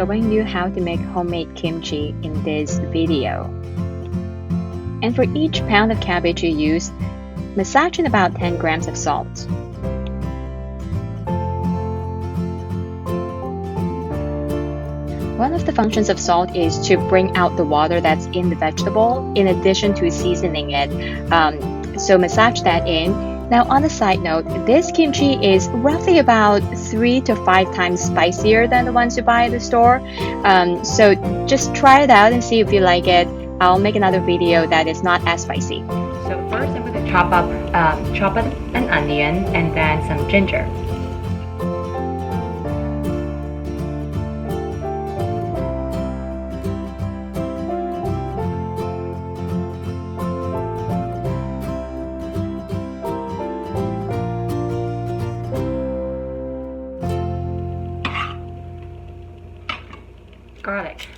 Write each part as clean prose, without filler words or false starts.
showing you how to make homemade kimchi in this video. And for each pound of cabbage you use, massage in about 10 grams of salt. One of the functions of salt is to bring out the water that's in the vegetable in addition to seasoning it. So massage that in. Now on a side note, this kimchi is roughly about 3 to 5 times spicier than the ones you buy at the store. So just try it out and see if you like it. I'll make another video that is not as spicy. So first I'm going to chop up an onion and then some ginger. Garlic.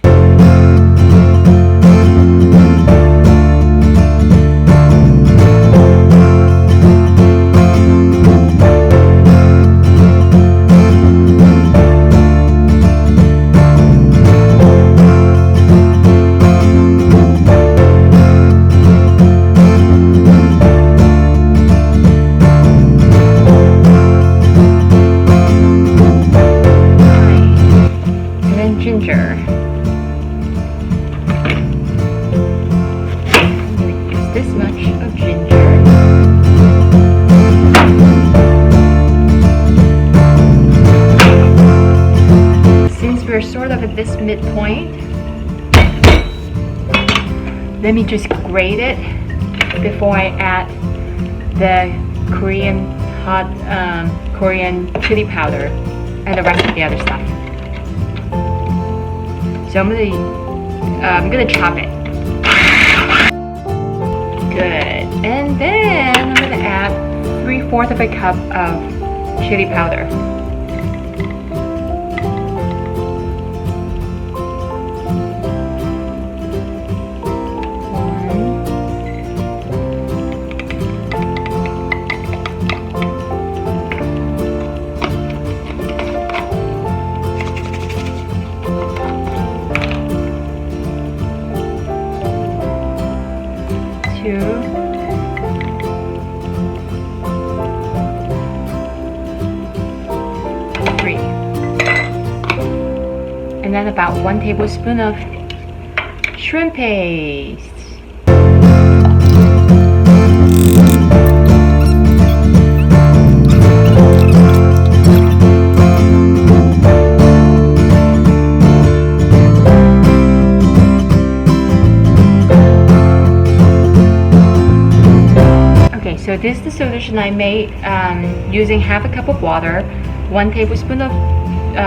Ginger. I'm going to use this much of ginger. Since we're sort of at this midpoint, let me just grate it before I add the Korean chili powder and the rest of the other stuff. So I'm gonna chop it. Good. And then I'm gonna add 3/4 of a cup of chili powder. And then about 1 tablespoon of shrimp paste. Okay, so this is the solution I made using half a cup of water, 1 tablespoon of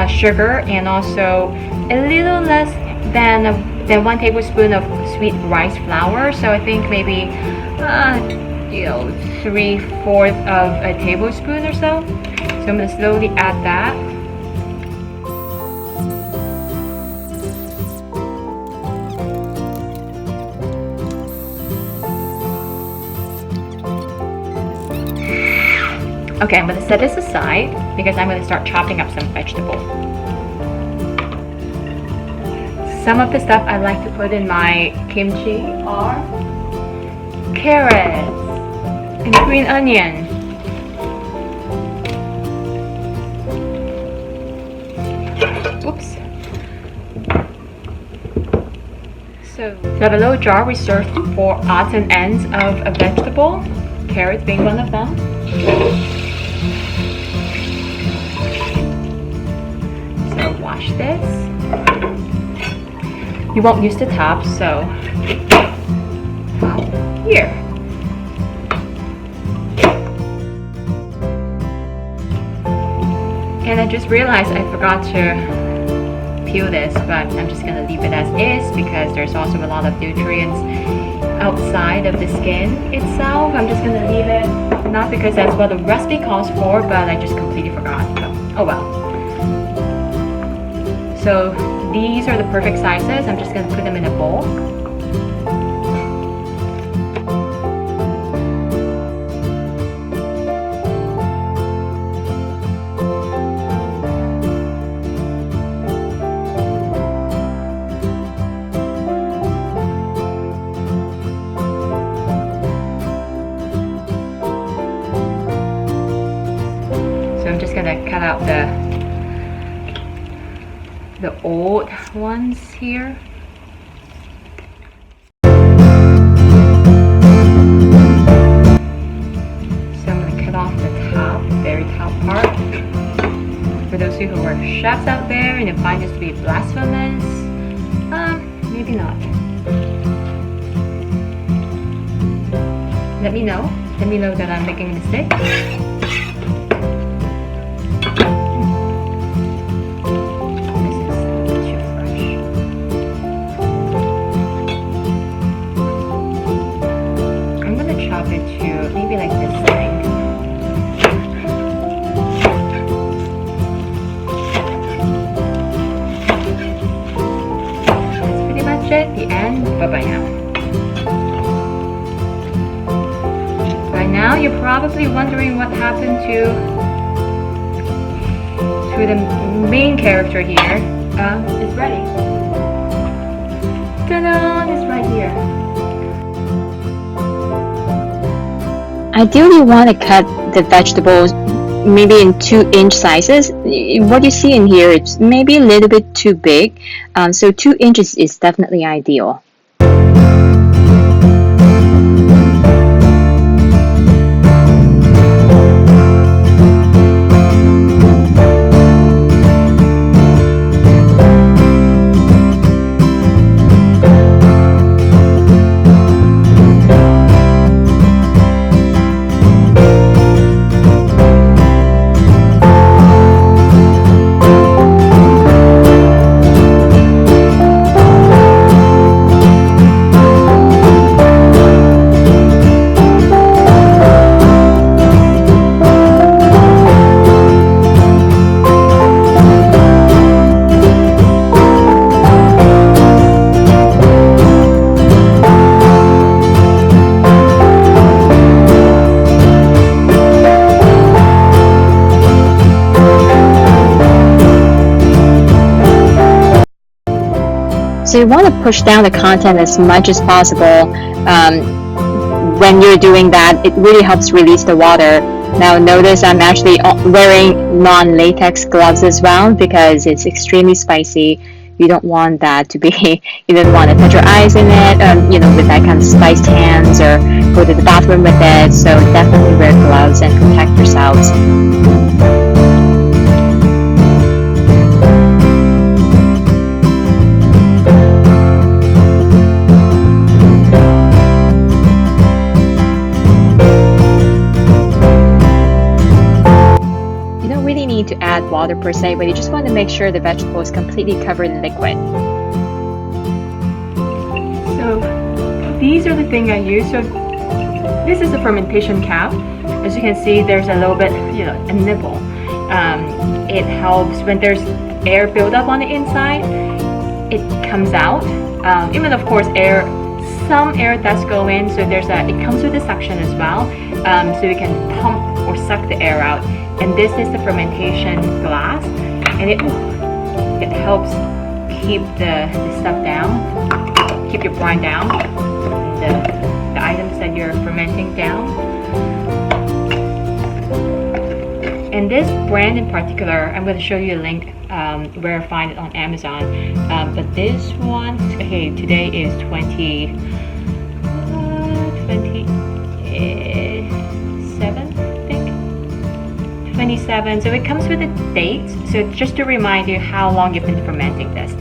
sugar, and also a little less than 1 tablespoon of sweet rice flour. So I think maybe 3/4 of a tablespoon or so. So I'm going to slowly add that. Okay, I'm going to set this aside because I'm going to start chopping up some vegetables. Some of the stuff I like to put in my kimchi are carrots and green onion. Oops. So I have a little jar reserved for odds and ends of a vegetable, carrots being one of them. So wash this. You won't use the top, so here. And I just realized I forgot to peel this, but I'm just gonna leave it as is because there's also a lot of nutrients outside of the skin itself. I'm just gonna leave it, not because that's what the recipe calls for, but I just completely forgot. Oh well. So these are the perfect sizes. I'm just gonna put them in a bowl. cut out the old ones here. So I'm gonna cut off the top, very top part. For those of you who are chefs out there and you find this to be blasphemous, maybe not. Let me know. Let me know that I'm making a mistake. Chop it to maybe like this thing. That's pretty much it. The end. Bye-bye now. By now you're probably wondering what happened to the main character here. It's ready. Ta-da! It's right here. Ideally, you want to cut the vegetables maybe in 2-inch sizes. What you see in here, it's maybe a little bit too big. So 2 inches is definitely ideal. So you want to push down the content as much as possible. When you're doing that, it really helps release the water. Now notice I'm actually wearing non-latex gloves as well because it's extremely spicy. You don't want that to be, you don't want to touch your eyes in it, with that kind of spiced hands, or go to the bathroom with it. So definitely wear gloves and protect yourselves. To add water per se, but you just want to make sure the vegetable is completely covered in liquid. So these are the things I use. So this is a fermentation cap. As you can see, there's a little bit, a nibble. It helps when there's air buildup on the inside. It comes out. Even of course some air does go in. So it comes with a suction as well. So you can pump or suck the air out. And this is the fermentation glass, and it helps keep the stuff down, keep your brine down, the items that you're fermenting down. And this brand in particular, I'm going to show you a link where I find it on Amazon. But this one, okay, today is 27. 27, so it comes with a date, so just to remind you how long you've been fermenting this.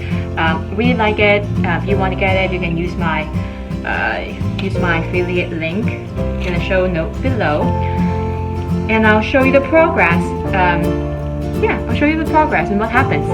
Really like it. If you want to get it, you can use my affiliate link in the show note below, and I'll show you the progress. I'll show you the progress and what happens.